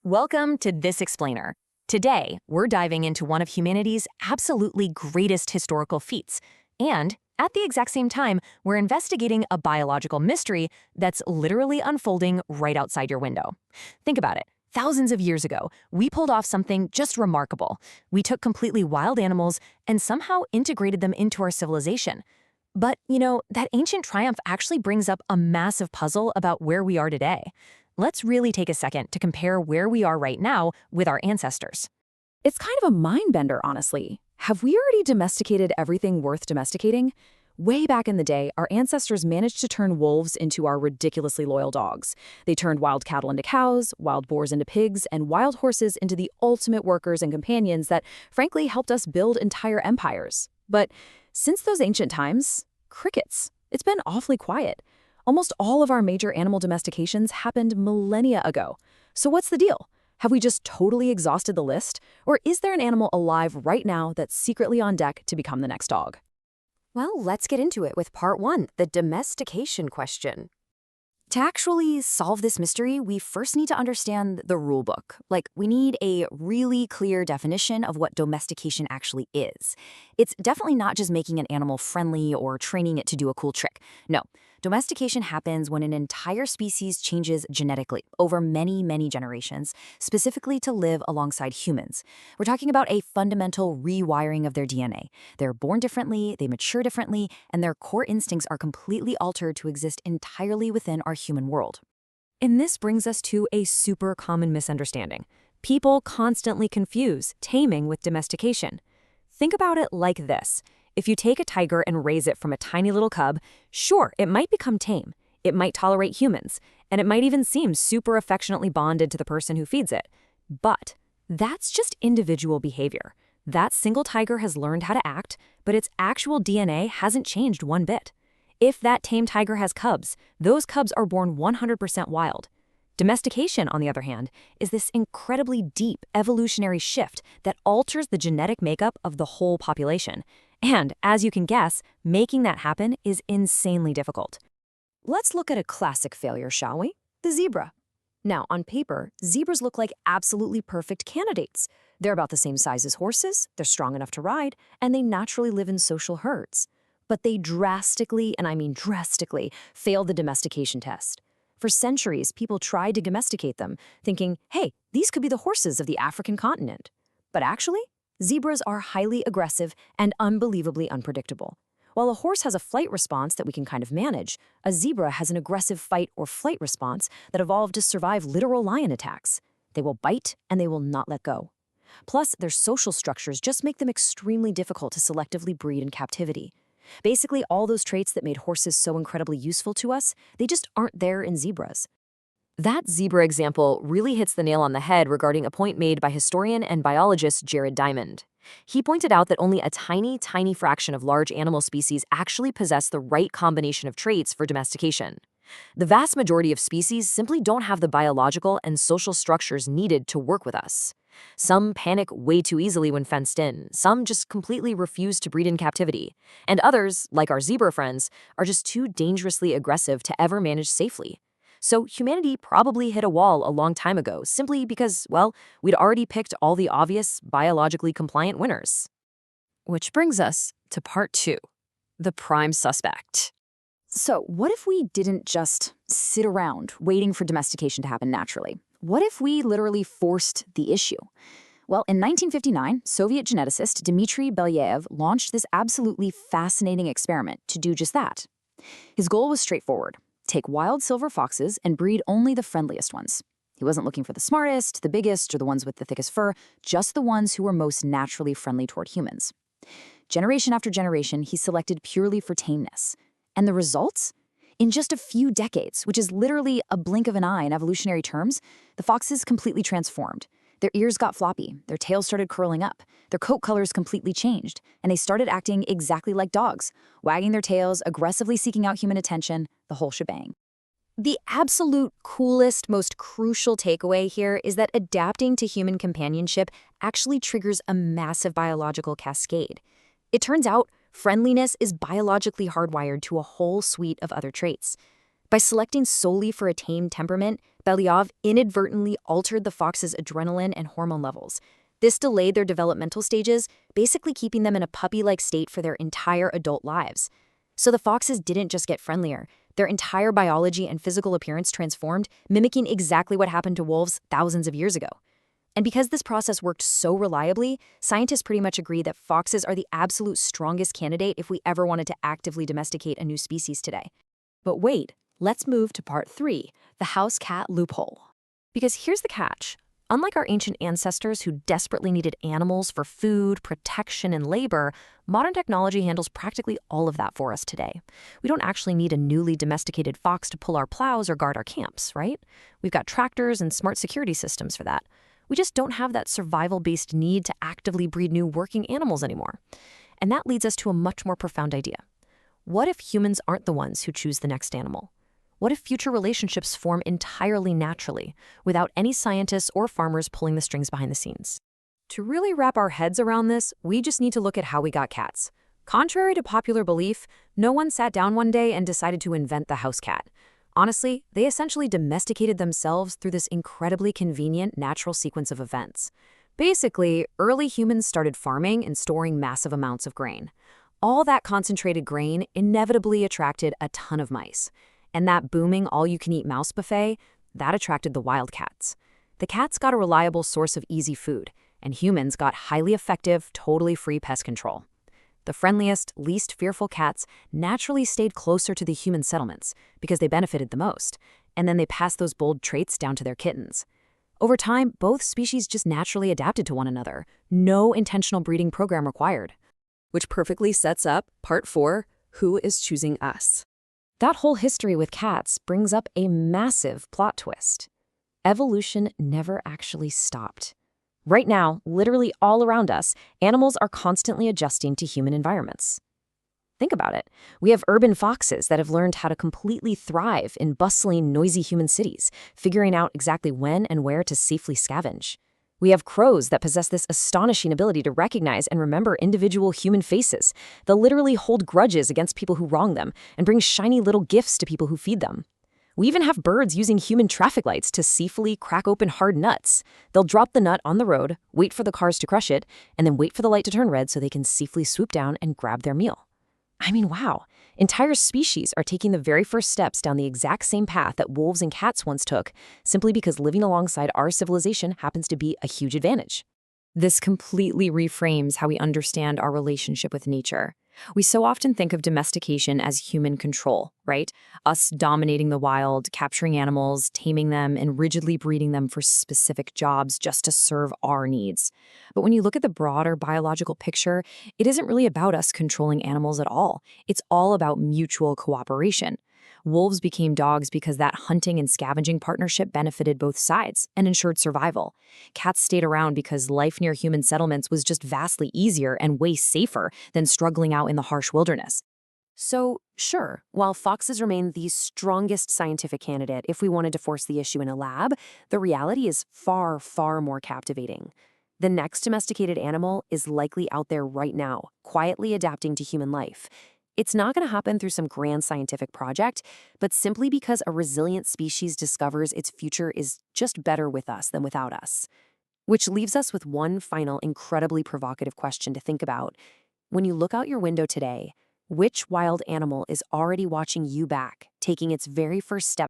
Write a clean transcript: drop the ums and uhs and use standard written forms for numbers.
Welcome to This Explainer. Today, we're diving into one of humanity's absolutely greatest historical feats. And, at the exact same time, we're investigating a biological mystery that's literally unfolding right outside your window. Think about it. Thousands of years ago, we pulled off something just remarkable. We took completely wild animals and somehow integrated them into our civilization. But, that ancient triumph actually brings up a massive puzzle about where we are today. Let's really take a second to compare where we are right now with our ancestors. It's kind of a mind-bender, honestly. Have we already domesticated everything worth domesticating? Way back in the day, our ancestors managed to turn wolves into our ridiculously loyal dogs. They turned wild cattle into cows, wild boars into pigs, and wild horses into the ultimate workers and companions that, frankly, helped us build entire empires. But since those ancient times, crickets. It's been awfully quiet. Almost all of our major animal domestications happened millennia ago. So what's the deal? Have we just totally exhausted the list? Or is there an animal alive right now that's secretly on deck to become the next dog? Well, let's get into it with part 1, the domestication question. To actually solve this mystery, we first need to understand the rulebook. We need a really clear definition of what domestication actually is. It's definitely not just making an animal friendly or training it to do a cool trick. No, domestication happens when an entire species changes genetically over many, many generations, specifically to live alongside humans. We're talking about a fundamental rewiring of their DNA. They're born differently, they mature differently, and their core instincts are completely altered to exist entirely within our human world. And this brings us to a super common misunderstanding. People constantly confuse taming with domestication. Think about it like this. If you take a tiger and raise it from a tiny little cub, sure, it might become tame. It might tolerate humans, and it might even seem super affectionately bonded to the person who feeds it. But that's just individual behavior. That single tiger has learned how to act, but its actual DNA hasn't changed one bit. If that tame tiger has cubs, those cubs are born 100% wild. Domestication, on the other hand, is this incredibly deep evolutionary shift that alters the genetic makeup of the whole population. And, as you can guess, making that happen is insanely difficult. Let's look at a classic failure, shall we? The zebra. Now, on paper, zebras look like absolutely perfect candidates. They're about the same size as horses, they're strong enough to ride, and they naturally live in social herds. But they drastically, and I mean drastically, failed the domestication test. For centuries, people tried to domesticate them, thinking, hey, these could be the horses of the African continent. But actually, zebras are highly aggressive and unbelievably unpredictable. While a horse has a flight response that we can kind of manage, a zebra has an aggressive fight or flight response that evolved to survive literal lion attacks. They will bite and they will not let go. Plus, their social structures just make them extremely difficult to selectively breed in captivity. Basically, all those traits that made horses so incredibly useful to us, they just aren't there in zebras. That zebra example really hits the nail on the head regarding a point made by historian and biologist Jared Diamond. He pointed out that only a tiny, tiny fraction of large animal species actually possess the right combination of traits for domestication. The vast majority of species simply don't have the biological and social structures needed to work with us. Some panic way too easily when fenced in, some just completely refuse to breed in captivity, and others, like our zebra friends, are just too dangerously aggressive to ever manage safely. So humanity probably hit a wall a long time ago simply because, well, we'd already picked all the obvious, biologically compliant winners. Which brings us to part 2, the prime suspect. So what if we didn't just sit around waiting for domestication to happen naturally? What if we literally forced the issue? Well, in 1959, Soviet geneticist Dmitry Belyaev launched this absolutely fascinating experiment to do just that. His goal was straightforward. Take wild silver foxes and breed only the friendliest ones. He wasn't looking for the smartest, the biggest, or the ones with the thickest fur, just the ones who were most naturally friendly toward humans. Generation after generation, he selected purely for tameness. And the results? In just a few decades, which is literally a blink of an eye in evolutionary terms, the foxes completely transformed. Their ears got floppy, their tails started curling up, their coat colors completely changed, and they started acting exactly like dogs, wagging their tails, aggressively seeking out human attention, the whole shebang. The absolute coolest, most crucial takeaway here is that adapting to human companionship actually triggers a massive biological cascade. It turns out friendliness is biologically hardwired to a whole suite of other traits. By selecting solely for a tame temperament, Belyov inadvertently altered the fox's adrenaline and hormone levels. This delayed their developmental stages, basically keeping them in a puppy-like state for their entire adult lives. So the foxes didn't just get friendlier. Their entire biology and physical appearance transformed, mimicking exactly what happened to wolves thousands of years ago. And because this process worked so reliably, scientists pretty much agree that foxes are the absolute strongest candidate if we ever wanted to actively domesticate a new species today. But wait, let's move to part 3, the house cat loophole. Because here's the catch. Unlike our ancient ancestors who desperately needed animals for food, protection, and labor, modern technology handles practically all of that for us today. We don't actually need a newly domesticated fox to pull our plows or guard our camps, right? We've got tractors and smart security systems for that. We just don't have that survival-based need to actively breed new working animals anymore. And that leads us to a much more profound idea. What if humans aren't the ones who choose the next animal? What if future relationships form entirely naturally, without any scientists or farmers pulling the strings behind the scenes? To really wrap our heads around this, we just need to look at how we got cats. Contrary to popular belief, no one sat down one day and decided to invent the house cat. Honestly, they essentially domesticated themselves through this incredibly convenient natural sequence of events. Basically, early humans started farming and storing massive amounts of grain. All that concentrated grain inevitably attracted a ton of mice. And that booming all-you-can-eat mouse buffet, that attracted the wildcats. The cats got a reliable source of easy food, and humans got highly effective, totally free pest control. The friendliest, least fearful cats naturally stayed closer to the human settlements because they benefited the most, and then they passed those bold traits down to their kittens. Over time, both species just naturally adapted to one another. No intentional breeding program required. Which perfectly sets up part 4, who is choosing us. That whole history with cats brings up a massive plot twist. Evolution never actually stopped. Right now, literally all around us, animals are constantly adjusting to human environments. Think about it. We have urban foxes that have learned how to completely thrive in bustling, noisy human cities, figuring out exactly when and where to safely scavenge. We have crows that possess this astonishing ability to recognize and remember individual human faces. They'll literally hold grudges against people who wrong them and bring shiny little gifts to people who feed them. We even have birds using human traffic lights to safely crack open hard nuts. They'll drop the nut on the road, wait for the cars to crush it, and then wait for the light to turn red so they can safely swoop down and grab their meal. I mean, wow. Entire species are taking the very first steps down the exact same path that wolves and cats once took, simply because living alongside our civilization happens to be a huge advantage. This completely reframes how we understand our relationship with nature. We so often think of domestication as human control, right? Us dominating the wild, capturing animals, taming them, and rigidly breeding them for specific jobs just to serve our needs. But when you look at the broader biological picture, it isn't really about us controlling animals at all. It's all about mutual cooperation. Wolves became dogs because that hunting and scavenging partnership benefited both sides and ensured survival. Cats stayed around because life near human settlements was just vastly easier and way safer than struggling out in the harsh wilderness. So, sure, while foxes remain the strongest scientific candidate if we wanted to force the issue in a lab, the reality is far, far more captivating. The next domesticated animal is likely out there right now, quietly adapting to human life. It's not going to happen through some grand scientific project, but simply because a resilient species discovers its future is just better with us than without us. Which leaves us with one final incredibly provocative question to think about. When you look out your window today, which wild animal is already watching you back, taking its very first step